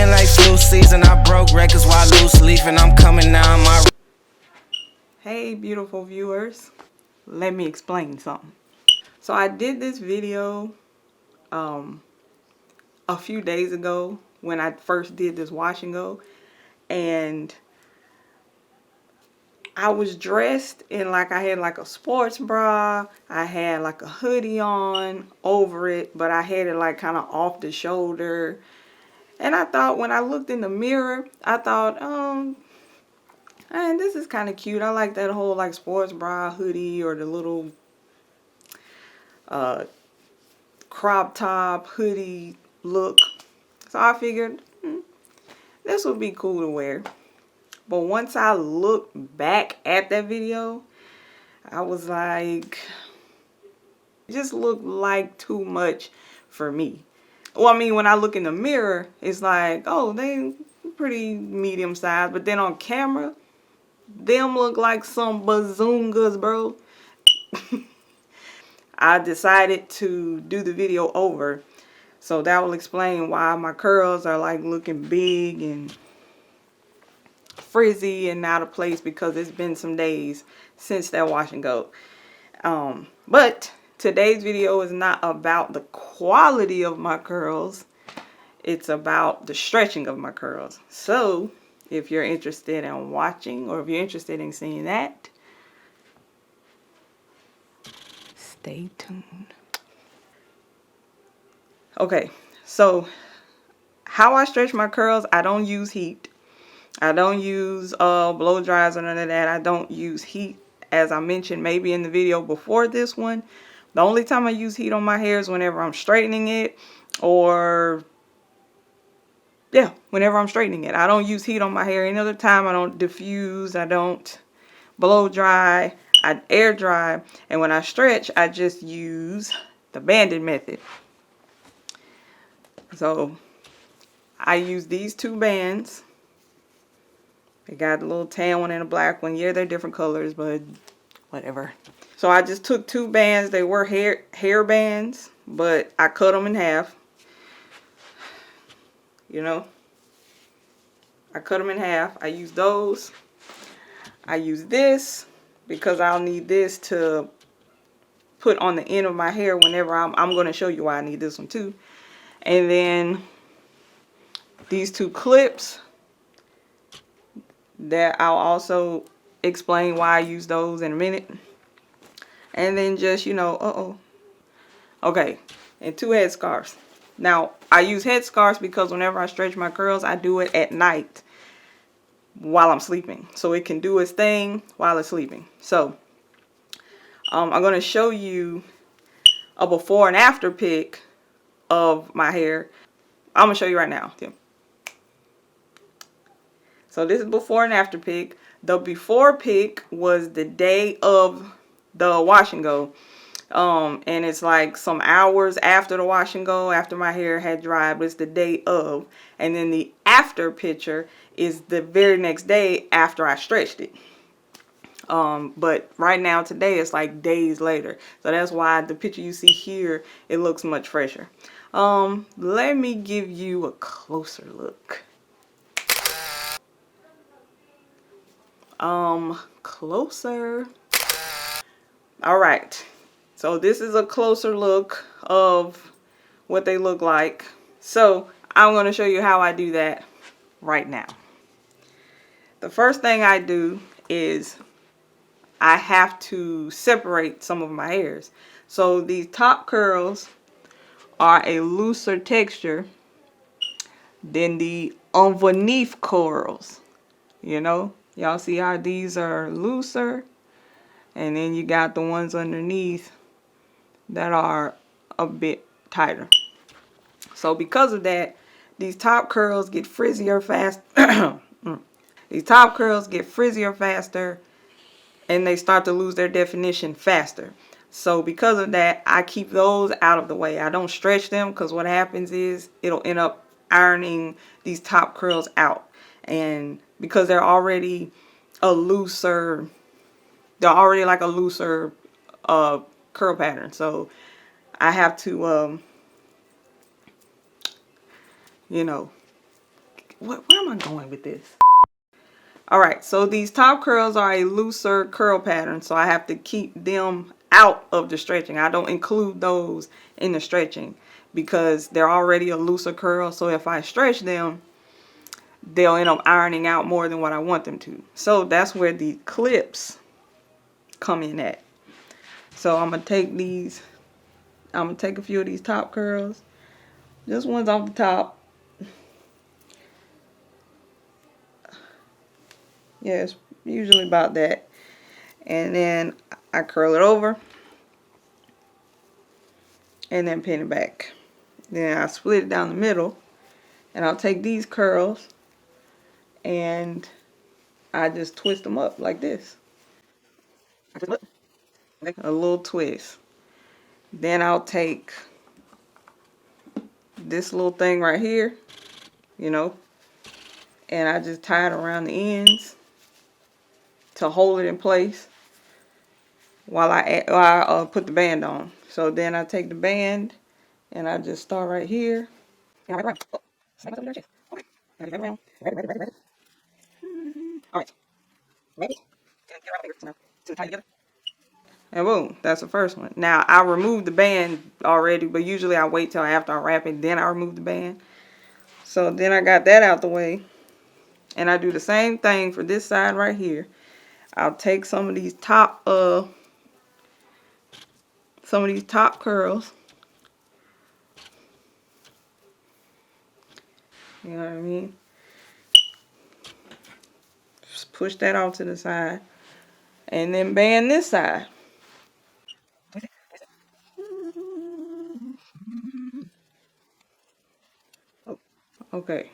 Feeling like flu season. I broke records while loose leafing. I'm coming down my. Hey beautiful viewers, let me explain something. So I did this video a few days ago when I first did this wash and go, and I was dressed in like I had like a sports bra, I had like a hoodie on over it, but I had it like kind of off the shoulder. And I thought, when I looked in the mirror, I thought, man, this is kind of cute. I like that whole like sports bra hoodie, or the little crop top hoodie look. So I figured this would be cool to wear. But once I looked back at that video, I was like, it just looked like too much for me. Well, I mean, when I look in the mirror, it's like, oh, they pretty medium sized. But then on camera, them look like some bazungas, bro. I decided to do the video over. So that will explain why my curls are like looking big and frizzy and out of place, because it's been some days since that wash and go. But today's video is not about the quality of my curls. It's about the stretching of my curls. So if you're interested in watching, or if you're interested in seeing that, stay tuned. Okay, so how I stretch my curls, I don't use heat. I don't use blow dries or none of that. I don't use heat, as I mentioned maybe in the video before this one. The only time I use heat on my hair is whenever I'm straightening it, or yeah, whenever I'm straightening it. I don't use heat on my hair any other time. I don't diffuse, I don't blow dry, I air dry, and when I stretch, I just use the banded method. So I use these two bands. They got a little tan one and a black one. Yeah, they're different colors, but whatever. So I just took two bands. They were hair bands, but I cut them in half. You know, I cut them in half. I use those. I use this because I'll need this to put on the end of my hair whenever I'm going to show you why I need this one too. And then these two clips that I'll also explain why I use those in a minute. And then just, you know, okay, and two headscarves. Now, I use headscarves because whenever I stretch my curls, I do it at night while I'm sleeping. So it can do its thing while it's sleeping. So, I'm going to show you a before and after pic of my hair. I'm going to show you right now. Yeah. So this is before and after pic. The before pic was the day of the wash and go. And it's like some hours after the wash and go, after my hair had dried, but it's the day of. And then the after picture is the very next day after I stretched it. But right now, today, it's like days later. So that's why the picture you see here, it looks much fresher. Let me give you a closer look. Closer. All right. So this is a closer look of what they look like. So I'm going to show you how I do that right now. The first thing I do is I have to separate some of my hairs. So these top curls are a looser texture than the underneath curls. You know, y'all see how these are looser, and then you got the ones underneath that are a bit tighter. So because of that, these top curls get frizzier fast. These top curls get frizzier faster, and they start to lose their definition faster. So because of that, I keep those out of the way. I don't stretch them, because what happens is it'll end up ironing these top curls out. And because they're already a looser, they're already like a looser curl pattern. So I have to, you know, where am I going with this? All right, so these top curls are a looser curl pattern, so I have to keep them out of the stretching. I don't include those in the stretching because they're already a looser curl. So if I stretch them, they'll end up ironing out more than what I want them to. So that's where the clips come in at. So I'm gonna take these, I'm gonna take a few of these top curls, just ones off the top. Yeah, it's usually about that. And then I curl it over and then pin it back. Then I split it down the middle, and I'll take these curls and I just twist them up like this. A little twist. Then I'll take this little thing right here, you know, and I just tie it around the ends to hold it in place while I put the band on. So then I take the band and I just start right here. All right. Ready? And boom, that's the first one. Now, I removed the band already, but usually I wait till after I wrap it, then I remove the band. So then I got that out the way. And I do the same thing for this side right here. I'll take some of these top curls. You know what I mean? Just push that off to the side. And then band this side. Okay.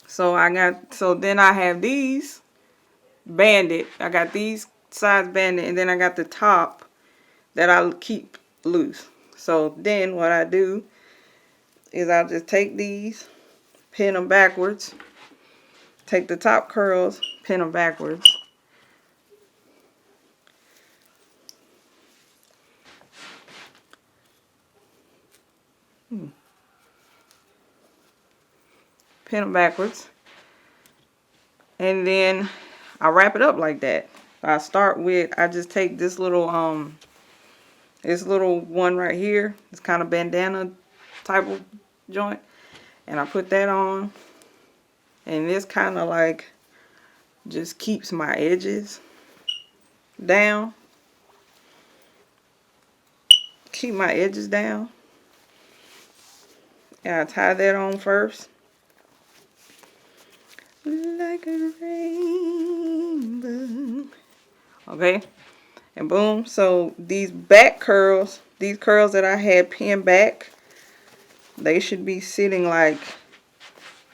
So then I have these banded. I got these sides banded, and then I got the top that I'll keep loose. So then what I do is I'll just take these, pin them backwards, take the top curls, pin them backwards. Pin them backwards. And then I wrap it up like that. I just take this little one right here. It's kind of bandana type of joint. And I put that on. And this kind of like just keeps my edges down. Keep my edges down. And I tie that on first. Like a rainbow. Okay. And boom. So these back curls, these curls that I had pinned back, they should be sitting like,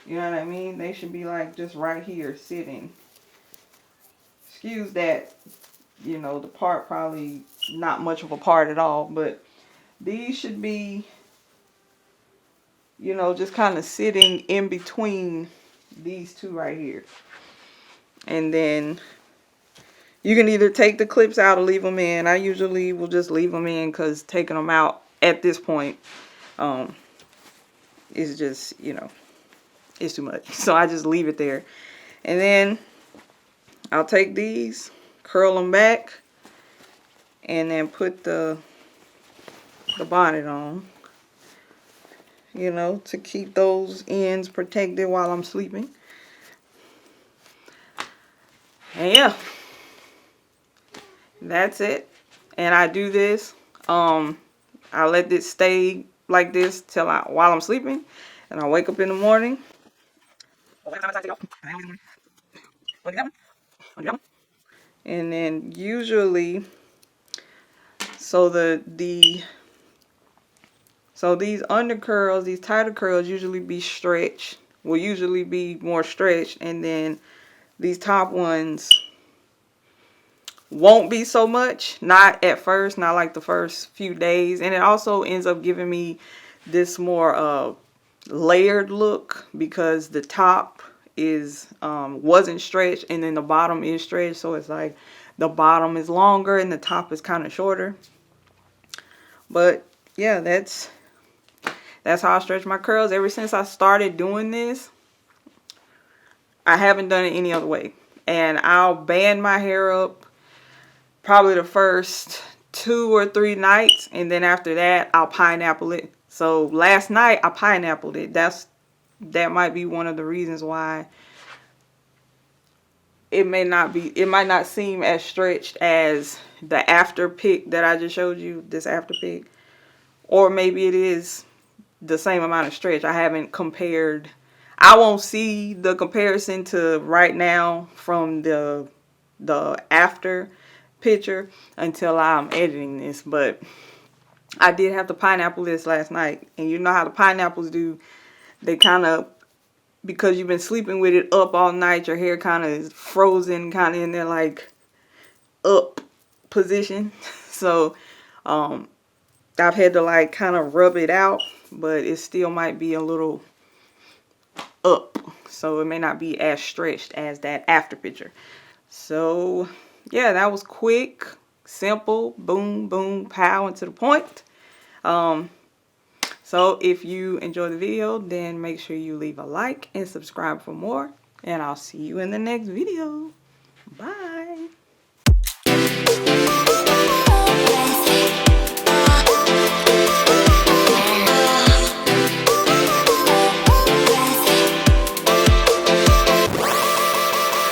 you know what I mean? They should be like just right here sitting. Excuse that, you know, the part probably not much of a part at all, but these should be, you know, just kind of sitting in between these two right here. And then you can either take the clips out or leave them in. I usually will just leave them in because taking them out at this point is just, you know, it's too much. So I just leave it there. And then I'll take these, curl them back, and then put the bonnet on, you know, to keep those ends protected while I'm sleeping. And yeah, that's it. And I do this, I let this stay like this till while I'm sleeping, and I wake up in the morning. And then usually, so so these under curls, these tighter curls usually be stretched, will usually be more stretched, and then these top ones won't be so much, not at first, not like the first few days. And it also ends up giving me this more layered look because the top is wasn't stretched, and then the bottom is stretched, so it's like the bottom is longer and the top is kind of shorter. But yeah, that's how I stretch my curls. Ever since I started doing this, I haven't done it any other way. And I'll band my hair up probably the first 2 or 3 nights, and then after that I'll pineapple it. So last night I pineappled it. That might be one of the reasons why it might not seem as stretched as the after pic that I just showed you, this after pic. Or maybe it is the same amount of stretch. I haven't compared. I won't see the comparison to right now from the after picture until I'm editing this. But I did have to pineapple this last night, and you know how the pineapples do. They kind of, because you've been sleeping with it up all night, your hair kind of is frozen, kind of in there like up position. So I've had to like kind of rub it out, but it still might be a little up, so it may not be as stretched as that after picture. So yeah, that was quick, simple, boom boom pow, and to the point. So if you enjoyed the video, then make sure you leave a like and subscribe for more, and I'll see you in the next video. Bye.